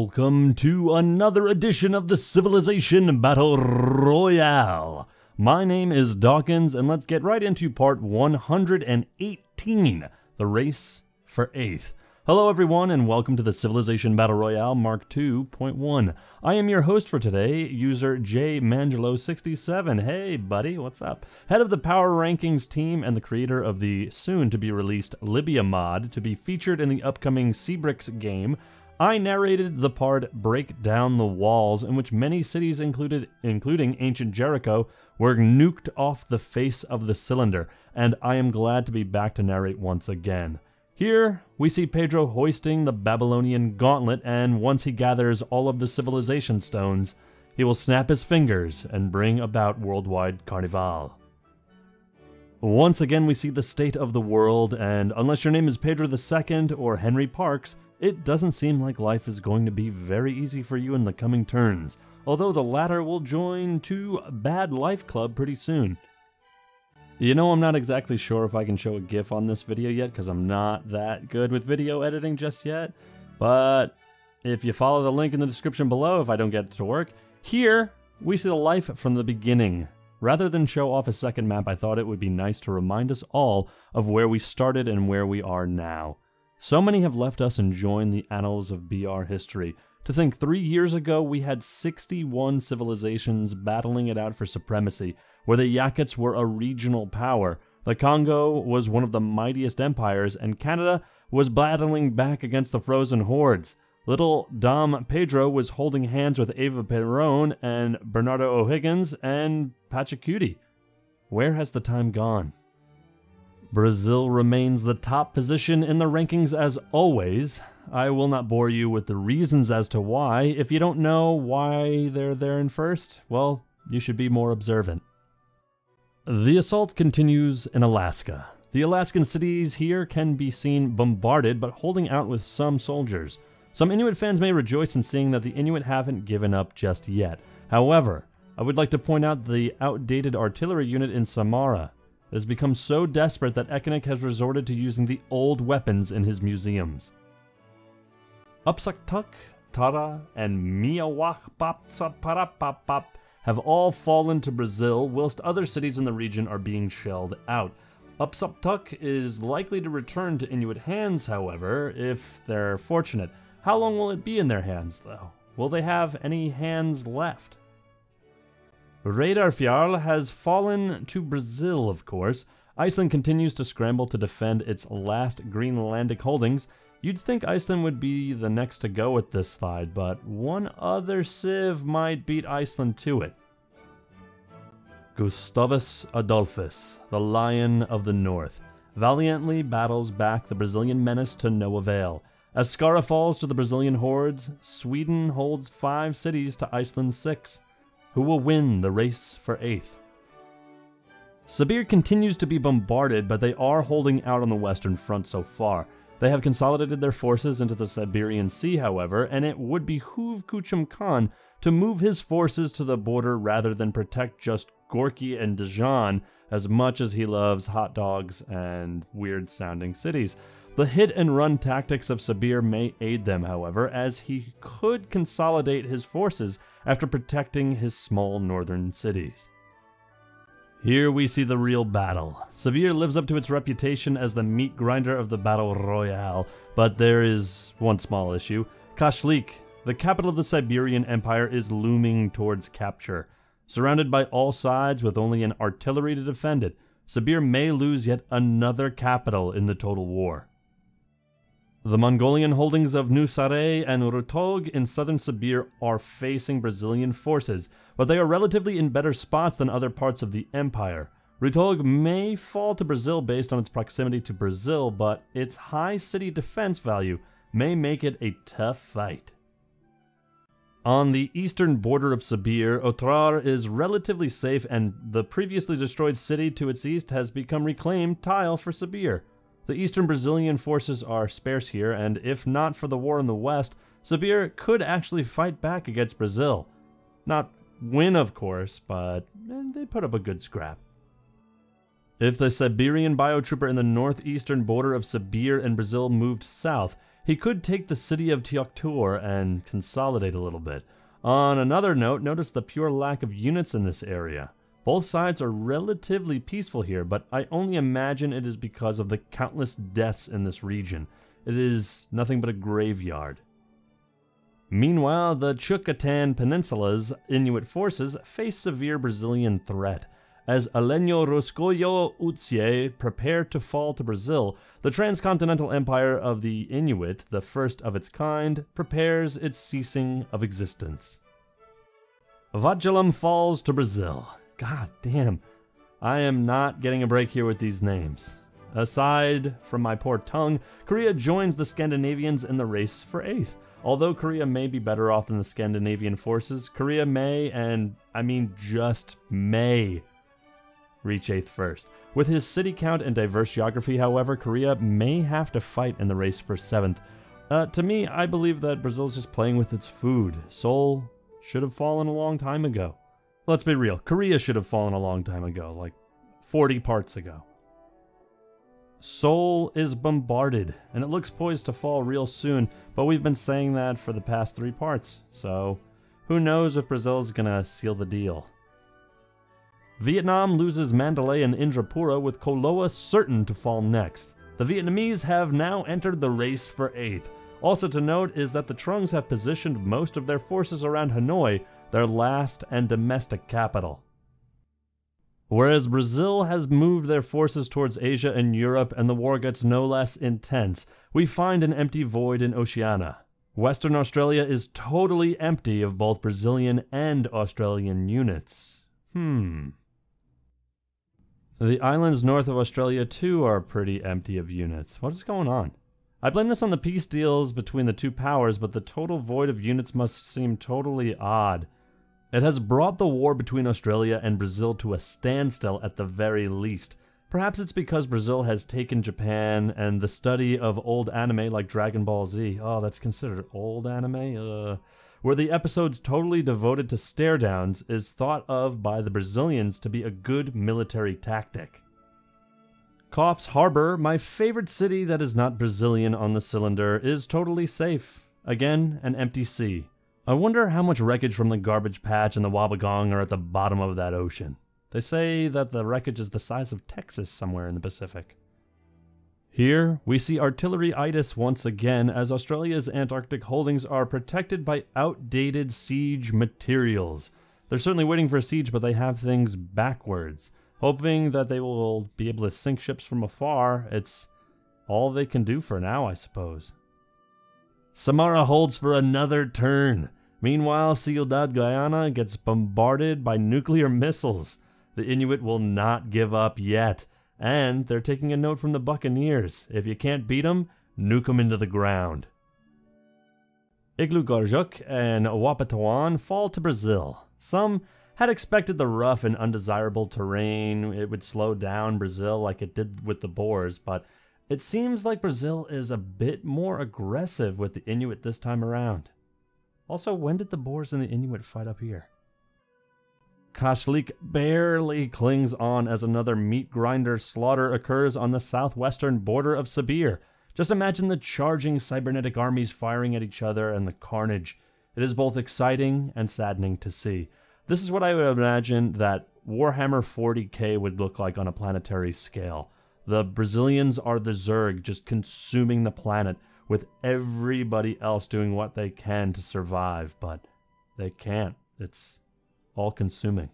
Welcome to another edition of the Civilization Battle Royale. My name is Dawkinzz, and let's get right into part 118, the race for 8th. Hello everyone, and welcome to the Civilization Battle Royale Mark 2.1. I am your host for today, user JMangelo67. Hey buddy, what's up? Head of the Power Rankings team and the creator of the soon-to-be-released Libya mod to be featured in the upcoming Seabricks game. I narrated the part Break Down the Walls, in which many cities including ancient Jericho were nuked off the face of the cylinder, and I am glad to be back to narrate once again. Here, we see Pedro hoisting the Babylonian gauntlet, and once he gathers all of the civilization stones, he will snap his fingers and bring about worldwide carnival. Once again, we see the state of the world, and unless your name is Pedro II or Henry Parks, it doesn't seem like life is going to be very easy for you in the coming turns, although the latter will join to Bad Life Club pretty soon. You know, I'm not exactly sure if I can show a GIF on this video yet, because I'm not that good with video editing just yet, but if you follow the link in the description below, if I don't get it to work, here we see the life from the beginning. Rather than show off a second map, I thought it would be nice to remind us all of where we started and where we are now. So many have left us and joined the annals of BR history. To think 3 years ago we had 61 civilizations battling it out for supremacy, where the Yakuts were a regional power, the Congo was one of the mightiest empires, and Canada was battling back against the frozen hordes. Little Dom Pedro was holding hands with Eva Perón and Bernardo O'Higgins and Pachacuti. Where has the time gone? Brazil remains the top position in the rankings as always. I will not bore you with the reasons as to why. If you don't know why they're there in first, well, you should be more observant. The assault continues in Alaska. The Alaskan cities here can be seen bombarded, but holding out with some soldiers. Some Inuit fans may rejoice in seeing that the Inuit haven't given up just yet. However, I would like to point out the outdated artillery unit in Samara. It has become so desperate that Ekenik has resorted to using the old weapons in his museums. Upsaktuk, Tara, and Miawakpapsaparapapap have all fallen to Brazil, whilst other cities in the region are being shelled out. Upsaktuk is likely to return to Inuit hands, however, if they're fortunate. How long will it be in their hands, though? Will they have any hands left? Reyðarfjall has fallen to Brazil, of course. Iceland continues to scramble to defend its last Greenlandic holdings. You'd think Iceland would be the next to go with this slide, but one other civ might beat Iceland to it. Gustavus Adolphus, the Lion of the North, valiantly battles back the Brazilian menace to no avail. As Skara falls to the Brazilian hordes, Sweden holds 5 cities to Iceland's 6. Who will win the race for 8th? Sibir continues to be bombarded, but they are holding out on the western front so far. They have consolidated their forces into the Siberian Sea, however, and it would behoove Kuchum Khan to move his forces to the border rather than protect just Gorky and Dijon, as much as he loves hot dogs and weird-sounding cities. The hit-and-run tactics of Sibir may aid them, however, as he could consolidate his forces after protecting his small northern cities. Here we see the real battle. Sibir lives up to its reputation as the meat grinder of the Battle Royale, but there is one small issue. Kashlik, the capital of the Siberian Empire, is looming towards capture. Surrounded by all sides with only an artillery to defend it, Sibir may lose yet another capital in the total war. The Mongolian holdings of Nusare and Rutog in southern Sibir are facing Brazilian forces, but they are relatively in better spots than other parts of the empire. Rutog may fall to Brazil based on its proximity to Brazil, but its high city defense value may make it a tough fight. On the eastern border of Sibir, Otrar is relatively safe, and the previously destroyed city to its east has become reclaimed tile for Sibir. The eastern Brazilian forces are sparse here, and if not for the war in the west, Sibir could actually fight back against Brazil. Not win, of course, but they put up a good scrap. If the Siberian biotrooper in the northeastern border of Sibir and Brazil moved south, he could take the city of Tioktur and consolidate a little bit. On another note, notice the pure lack of units in this area. Both sides are relatively peaceful here, but I only imagine it is because of the countless deaths in this region. It is nothing but a graveyard. Meanwhile, the Yucatan Peninsula's Inuit forces face severe Brazilian threat. As Alenio Ruscoyo Utsie prepare to fall to Brazil, the transcontinental empire of the Inuit, the first of its kind, prepares its ceasing of existence. Vatilum falls to Brazil. God damn, I am not getting a break here with these names. Aside from my poor tongue, Korea joins the Scandinavians in the race for 8th. Although Korea may be better off than the Scandinavian forces, Korea may, and I mean just may, reach 8th first. With his city count and diverse geography, however, Korea may have to fight in the race for 7th. To me, I believe that Brazil's just playing with its food. Seoul should have fallen a long time ago. Let's be real, Korea should have fallen a long time ago, like 40 parts ago. Seoul is bombarded, and it looks poised to fall real soon, but we've been saying that for the past 3 parts, so who knows if Brazil is gonna seal the deal. Vietnam loses Mandalay and Indrapura, with Koloa certain to fall next. The Vietnamese have now entered the race for 8th. Also to note is that the Trungs have positioned most of their forces around Hanoi, their last and domestic capital. Whereas Brazil has moved their forces towards Asia and Europe and the war gets no less intense, we find an empty void in Oceania. Western Australia is totally empty of both Brazilian and Australian units. The islands north of Australia too are pretty empty of units. What is going on? I blame this on the peace deals between the two powers, but the total void of units must seem totally odd. It has brought the war between Australia and Brazil to a standstill at the very least. Perhaps it's because Brazil has taken Japan and the study of old anime like Dragon Ball Z. Oh, that's considered old anime? Where the episodes totally devoted to stare-downs is thought of by the Brazilians to be a good military tactic. Coffs Harbor, my favorite city that is not Brazilian on the cylinder, is totally safe. Again, an empty sea. I wonder how much wreckage from the garbage patch and the Wabagong are at the bottom of that ocean. They say that the wreckage is the size of Texas somewhere in the Pacific. Here, we see artillery-itis once again as Australia's Antarctic holdings are protected by outdated siege materials. They're certainly waiting for a siege, but they have things backwards. Hoping that they will be able to sink ships from afar, it's all they can do for now, I suppose. Samara holds for another turn. Meanwhile, Ciudad Guyana gets bombarded by nuclear missiles. The Inuit will not give up yet. And they're taking a note from the Buccaneers. If you can't beat them, nuke them into the ground. Iglugarjuk and Wapatawan fall to Brazil. Some had expected the rough and undesirable terrain. It would slow down Brazil like it did with the Boers, but it seems like Brazil is a bit more aggressive with the Inuit this time around. Also, when did the Boers and the Inuit fight up here? Kashlik barely clings on as another meat grinder slaughter occurs on the southwestern border of Sibir. Just imagine the charging cybernetic armies firing at each other and the carnage. It is both exciting and saddening to see. This is what I would imagine that Warhammer 40k would look like on a planetary scale. The Brazilians are the Zerg, just consuming the planet, with everybody else doing what they can to survive, but they can't. It's all-consuming.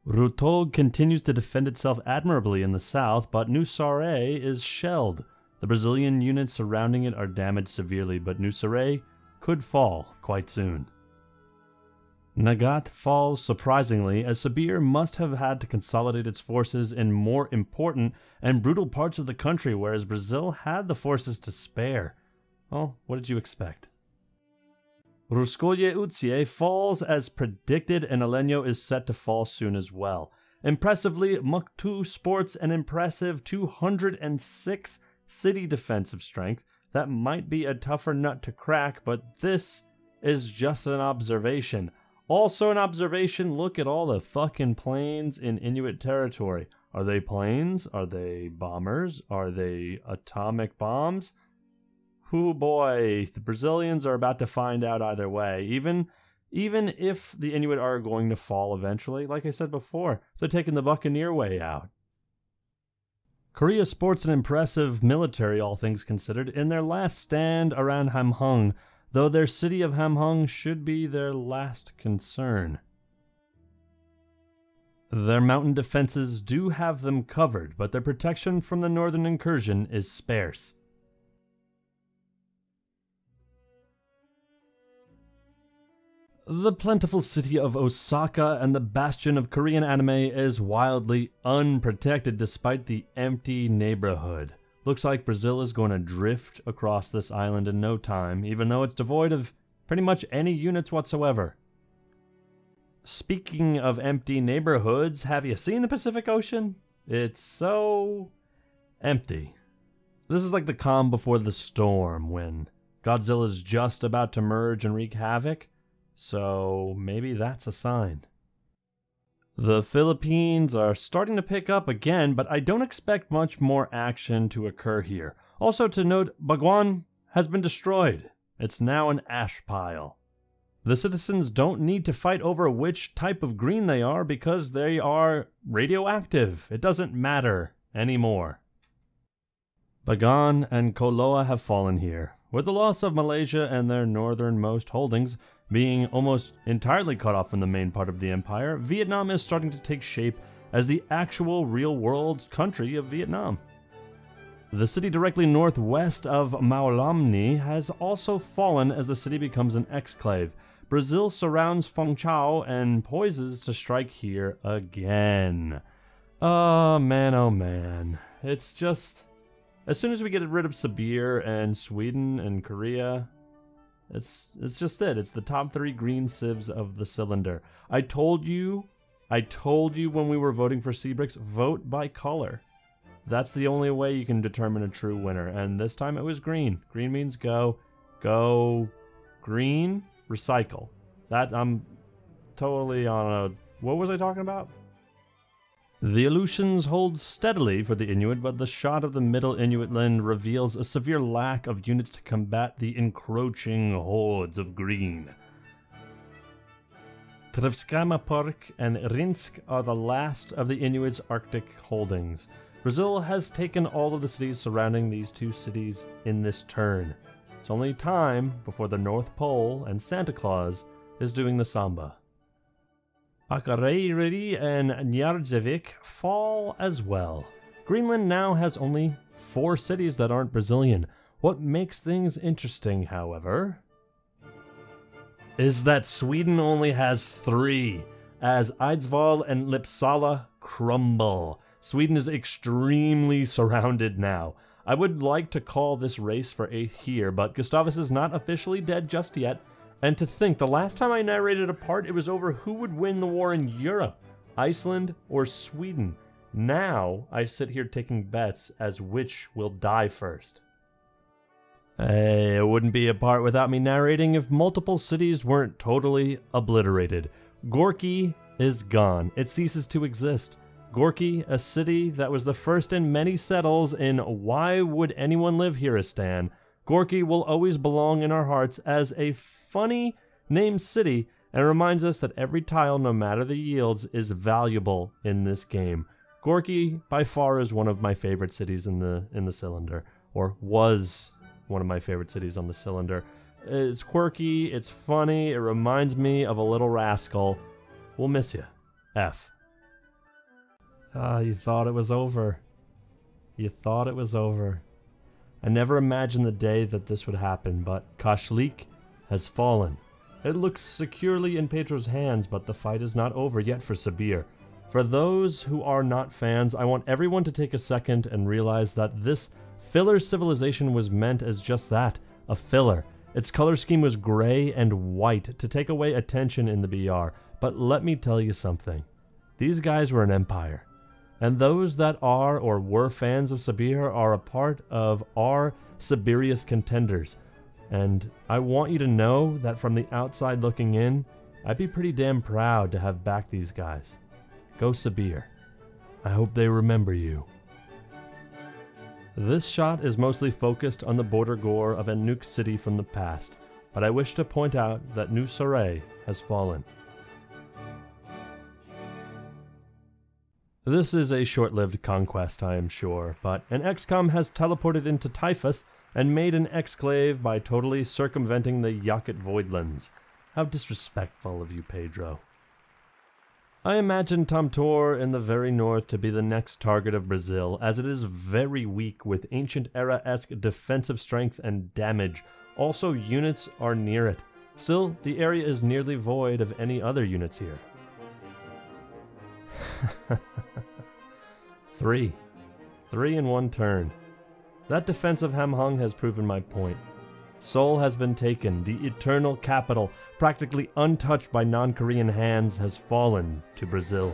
Rutog continues to defend itself admirably in the south, but Nusare is shelled. The Brazilian units surrounding it are damaged severely, but Nusare could fall quite soon. Nagat falls surprisingly, as Sibir must have had to consolidate its forces in more important and brutal parts of the country, whereas Brazil had the forces to spare. Well, what did you expect? Russkoye Utsie falls as predicted, and Alenio is set to fall soon as well. Impressively, Muktu sports an impressive 206 city defensive strength. That might be a tougher nut to crack, but this is just an observation. Also an observation, look at all the fucking planes in Inuit territory. Are they planes? Are they bombers? Are they atomic bombs? Oh boy, the Brazilians are about to find out either way. Even if the Inuit are going to fall eventually, like I said before, they're taking the Buccaneer way out. Korea sports an impressive military, all things considered, in their last stand around Hamhung, though their city of Hamhung should be their last concern. Their mountain defenses do have them covered, but their protection from the northern incursion is sparse. The plentiful city of Osaka and the bastion of Korean anime is wildly unprotected despite the empty neighborhood. Looks like Brazil is going to drift across this island in no time, even though it's devoid of pretty much any units whatsoever. Speaking of empty neighborhoods, have you seen the Pacific Ocean? It's so empty. This is like the calm before the storm when Godzilla's just about to merge and wreak havoc. So maybe that's a sign. The Philippines are starting to pick up again, but I don't expect much more action to occur here. Also to note, Baguan has been destroyed. It's now an ash pile. The citizens don't need to fight over which type of green they are because they are radioactive. It doesn't matter anymore. Bagan and Koloa have fallen here, with the loss of Malaysia and their northernmost holdings being almost entirely cut off from the main part of the empire. Vietnam is starting to take shape as the actual real-world country of Vietnam. The city directly northwest of Maolamni has also fallen as the city becomes an exclave. Brazil surrounds Fengchao and poises to strike here again. Oh man, it's just... As soon as we get rid of Sibir and Sweden and Korea, it's just it. It's the top 3 green civs of the cylinder. I told you when we were voting for Seabricks, vote by color. That's the only way you can determine a true winner. And this time it was green. Green means go, green, recycle. That I'm totally on a... What was I talking about? The Aleutians hold steadily for the Inuit, but the shot of the middle Inuit land reveals a severe lack of units to combat the encroaching hordes of green. Trevskamapork and Rinsk are the last of the Inuits' Arctic holdings. Brazil has taken all of the cities surrounding these 2 cities in this turn. It's only time before the North Pole and Santa Claus is doing the samba. Akareiri and Njarðvík fall as well. Greenland now has only 4 cities that aren't Brazilian. What makes things interesting, however, is that Sweden only has 3, as Eidsvoll and Lipsala crumble. Sweden is extremely surrounded now. I would like to call this race for 8th here, but Gustavus is not officially dead just yet. And to think, the last time I narrated a part, it was over who would win the war in Europe, Iceland or Sweden. Now, I sit here taking bets as which will die first. Hey, it wouldn't be a part without me narrating if multiple cities weren't totally obliterated. Gorky is gone. It ceases to exist. Gorky, a city that was the first in many settles in Why Would Anyone Live Hereistan, Gorky will always belong in our hearts as a funny named city and reminds us that every tile, no matter the yields, is valuable in this game. Gorky by far is one of my favorite cities in the cylinder, or was one of my favorite cities on the cylinder. It's quirky, it's funny, it reminds me of a little rascal. We'll miss you. F. You thought it was over. You thought it was over. I never imagined the day that this would happen, but Kashlik has fallen. It looks securely in Petro's hands, but the fight is not over yet for Sibir. For those who are not fans, I want everyone to take a second and realize that this filler civilization was meant as just that, a filler. Its color scheme was gray and white to take away attention in the BR, but let me tell you something. These guys were an empire. And those that are or were fans of Sibir are a part of our Siberius contenders. And I want you to know that from the outside looking in, I'd be pretty damn proud to have backed these guys. Go Sibir. I hope they remember you. This shot is mostly focused on the border gore of a nuke city from the past, but I wish to point out that New Saray has fallen. This is a short-lived conquest, I am sure, but an XCOM has teleported into Typhus and made an exclave by totally circumventing the Yakut Voidlands. How disrespectful of you, Pedro. I imagine Tomtor in the very north to be the next target of Brazil, as it is very weak with ancient era-esque defensive strength and damage. Also, units are near it. Still, the area is nearly void of any other units here. 3 in 1 turn. That defensive Hamhung has proven my point. Seoul has been taken, the eternal capital, practically untouched by non-Korean hands, has fallen to Brazil.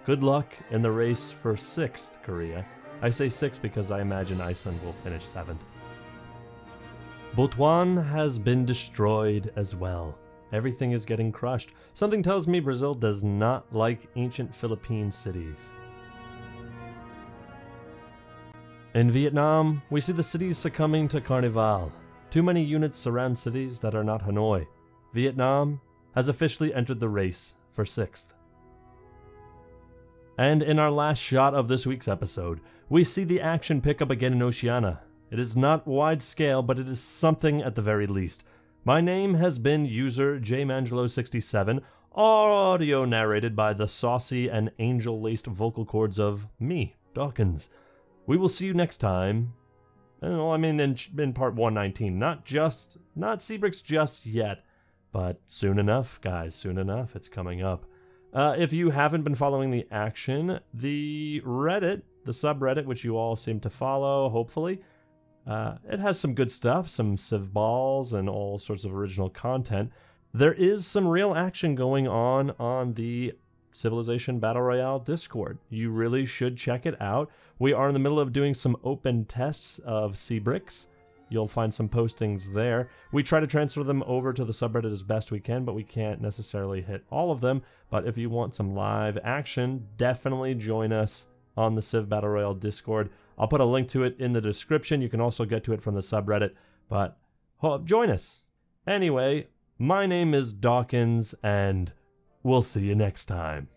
Good luck in the race for 6th Korea. I say 6 because I imagine Iceland will finish 7th. Butuan has been destroyed as well. Everything is getting crushed. Something tells me Brazil does not like ancient Philippine cities. In Vietnam, we see the cities succumbing to Carnival. Too many units surround cities that are not Hanoi. Vietnam has officially entered the race for 6th. And in our last shot of this week's episode, we see the action pick up again in Oceania. It is not wide scale, but it is something at the very least. My name has been user JMangelo67, audio narrated by the saucy and angel-laced vocal cords of me, Dawkinzz. We will see you next time. Well, I mean, in part 119. Not Seabricks just yet, but soon enough, guys. Soon enough. It's coming up. If you haven't been following the action, the Reddit, the subreddit, which you all seem to follow, hopefully, it has some good stuff, some civ balls and all sorts of original content. There is some real action going on the Civilization Battle Royale Discord. You really should check it out. We are in the middle of doing some open tests of Seabricks. You'll find some postings there. We try to transfer them over to the subreddit as best we can, but we can't necessarily hit all of them. But if you want some live action, definitely join us on the Civ Battle Royale Discord. I'll put a link to it in the description. You can also get to it from the subreddit, but join us. Anyway, my name is Dawkinzz, and we'll see you next time.